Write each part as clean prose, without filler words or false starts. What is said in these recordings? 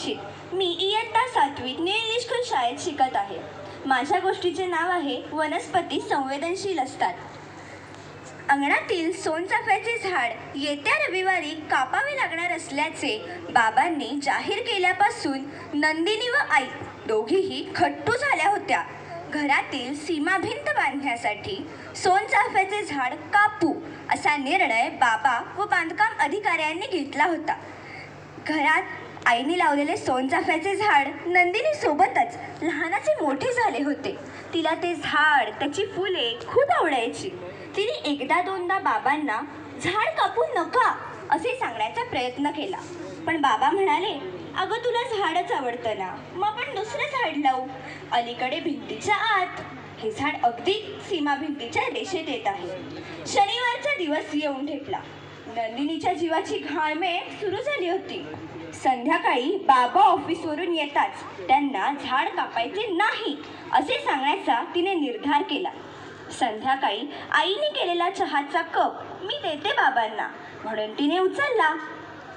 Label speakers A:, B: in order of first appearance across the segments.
A: दीक्षित. मी इयत्ता 7वीत new English school शाळेत शिकत आहे. माझ्या गोष्टीचे नाव आहे वनस्पती संवेदनशील असतात. अंगणातील सोनचाफ्याचे झाड येत्या रविवारी कापावे लागणार असल्याचे बाबांनी जाहीर केल्यापासून नंदिनी व आई दोघीही खट्टू झाल्या होत्या. घरातील सीमाभिंत बांधण्यासाठी सोनचाफ्याचे झाड कापू असा निर्णय बाबा व बांधकाम अधिकाऱ्यांनी घेतला होता. घरात आईने लावलेले सोनचाफ्याचे झाड नंदिनी सोबतच लहानाचे मोठे झाले होते. तिला ते झाड, त्याची फुले खूप आवडायची. तिने एकदा दोनदा बाबांना झाड कापू नका असे सांगण्याचा प्रयत्न केला, पण बाबा म्हणाले, अगं तुला झाडच आवडतं ना, मग आपण दुसरं झाड लावू. अलीकडे भिंतीच्या आत हे झाड अगदी सीमा भिंतीच्या रेषेत येत आहे. शनिवारचा दिवस येऊन ठेपला. नंदिनीच्या जीवाची घाळमेळ सुरू झाली होती. संध्याकाळी बाबा ऑफिसवरून येताच त्यांना झाड कापायचे नाही असे सांगण्याचा तिने निर्धार केला. संध्याकाळी आईने केलेला चहाचा कप मी देते बाबांना म्हणून तिने उचलला.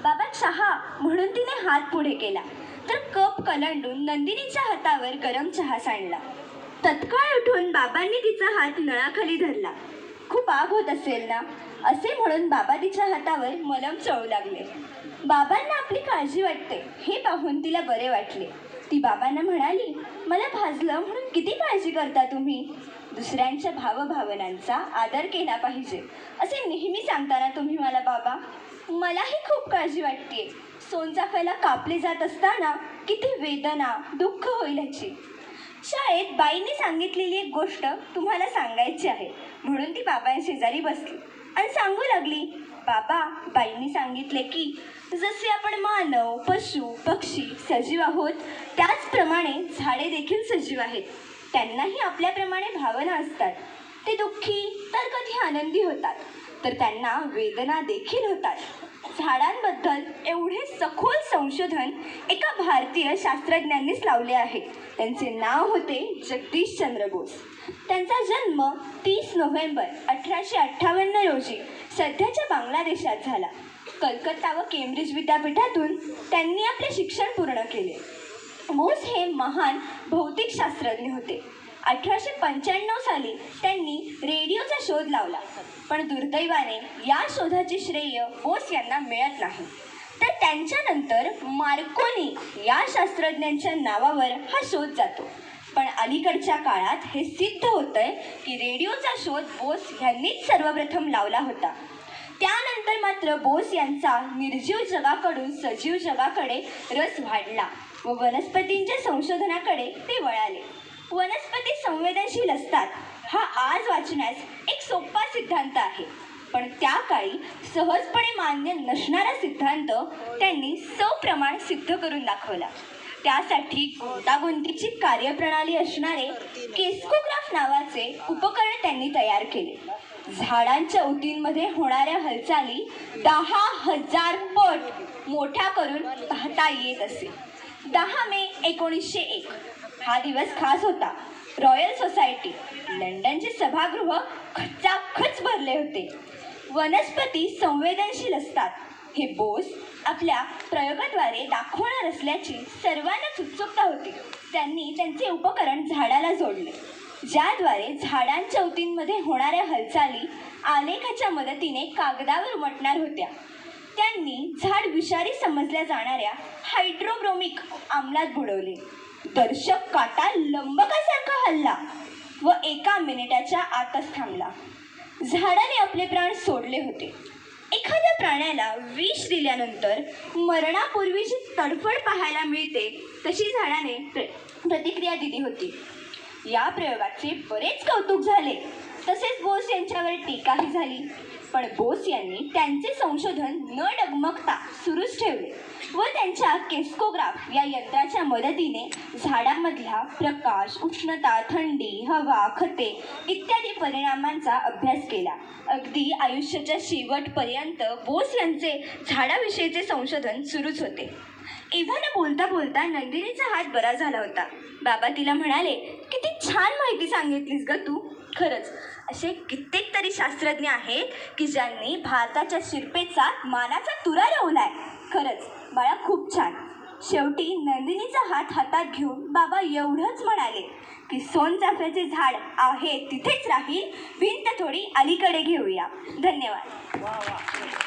A: बाबा चहा म्हणून तिने हात पुढे केला तर कप कलंडून नंदिनीच्या हातावर गरम चहा सांडला. तत्काळ उठून बाबांनी तिचा हात नळाखाली धरला. खूप आग होत असेल ना असे म्हणून बाबा तिच्या हातावर मलम चोळू लागले. बाबांना आपली काळजी वाटते हे पाहून तिला बरे वाटले. ती बाबांना म्हणाली, मला भाजलं म्हणून किती काळजी करता तुम्ही. दुसऱ्यांच्या भावभावनांचा आदर केला पाहिजे असे नेहमी सांगताना तुम्ही मला बाबा. मलाही खूप काळजी वाटते. सोनचाफ्याला कापले जात असताना किती वेदना, दुःख होईल ह्याची. शाळेत बाईंनी सांगितलेली एक गोष्ट तुम्हाला सांगायची आहे म्हणून ती बाबांशेजारी बसली आणि सांगू लागली, बाबा, बाईंनी सांगितले की जसे आपण मानव, पशु, पक्षी सजीव आहोत त्याचप्रमाणे झाडे देखील सजीव आहेत. त्यांनाही आपल्याप्रमाणे भावना असतात. ते दुःखी तर कधी आनंदी होतात, तर त्यांना वेदना देखील होतात. झाडांबद्दल एवढे सखोल संशोधन एका भारतीय शास्त्रज्ञांनीच लावले आहे. त्यांचे नाव होते जगदीशचंद्र बोस. त्यांचा जन्म 30 नोव्हेंबर 1858 रोजी सध्याच्या बांगलादेशात झाला. कलकत्ता व केम्ब्रिज विद्यापीठातून त्यांनी आपले शिक्षण पूर्ण केले. बोस हे महान भौतिकशास्त्रज्ञ होते. 1895 साली त्यांनी रेडिओचा शोध लावला, पण दुर्दैवाने या शोधाचे श्रेय बोस यांना मिळत नाही. तर त्यांच्यानंतर मार्कोनी या शास्त्रज्ञांच्या नावावर हा शोध जातो. पण अलीकडच्या काळात हे सिद्ध होतंय की रेडिओचा शोध बोस यांनीच सर्वप्रथम लावला होता. त्यानंतर मात्र बोस यांचा निर्जीव जगाकडून सजीव जगाकडे रस वाढला व वनस्पतींच्या संशोधनाकडे ते वळाले. वनस्पती संवेदनशील असतात हा आज वाचण्यास एक सोपा सिद्धांत आहे, पण त्या काळी सहजपणे मान्य नसणारा सिद्धांत त्यांनी सप्रमाण सिद्ध करून दाखवला. त्यासाठी गुंतागुंतीची कार्यप्रणाली असणारे केस्कोग्राफ नावाचे उपकरण त्यांनी तयार केले. झाडांच्या ऊतींमध्ये होणाऱ्या हालचाली 10,000 पट मोठ्या करून पाहता येत असे. 10 मे 1901 हा दिवस खास होता. रॉयल सोसायटी लंडनचे सभागृह खचाखच भरले होते. वनस्पती संवेदनशील असतात हे बोस आपल्या प्रयोगाद्वारे दाखवणार असल्याची सर्वांनाच उत्सुकता होती. त्यांनी त्यांचे उपकरण झाडाला जोडले, ज्याद्वारे झाडांच्या ऊतींमध्ये होणाऱ्या हालचाली आलेखाच्या मदतीने कागदावर उमटणार होत्या. त्यांनी झाड विषारी समजल्या जाणाऱ्या हायड्रोब्रोमिक आम्लात बुडवले. दर्शक काटा लंबकासारखा हलला व 1 मिनिटाच्या आतच थांबला. झाडाने आपले प्राण सोडले होते. एखाद्या प्राण्याला विष दिल्यानंतर मरणापूर्वी जी तडफड पाहायला मिळते तशी झाडाने प्रतिक्रिया दिली होती. या प्रयोगाचे बरेच कौतुक झाले, तसेच बोस यांच्यावर टीकाही झाली. पण बोस यांनी त्यांचे संशोधन न डगमगता सुरूच ठेवले व त्यांच्या केस्कोग्राफ या यंत्राच्या मदतीने झाडांमधला प्रकाश, उष्णता, थंडी, हवा, खते इत्यादी परिणामांचा अभ्यास केला. अगदी आयुष्याच्या शेवटपर्यंत बोस यांचे झाडाविषयीचे संशोधन सुरूच होते. एव्हाना बोलता बोलता नंदिनीचा हात बरा झाला होता. बाबा तिला म्हणाले, किती छान माहिती सांगितलीस ग तू. खरंच असे कित्येक तरी शास्त्रज्ञ आहेत की ज्यांनी भारताच्या शिरपेचा मानाचा तुरा रोवलाय. खरंच बाळा खूप छान. शेवटी नंदिनीचा हात हातात घेऊन बाबा एवढंच म्हणाले की सोनचाफ्याचे झाड आहे तिथेच राहील, भिंत थोडी अलीकडे घेऊया. धन्यवाद.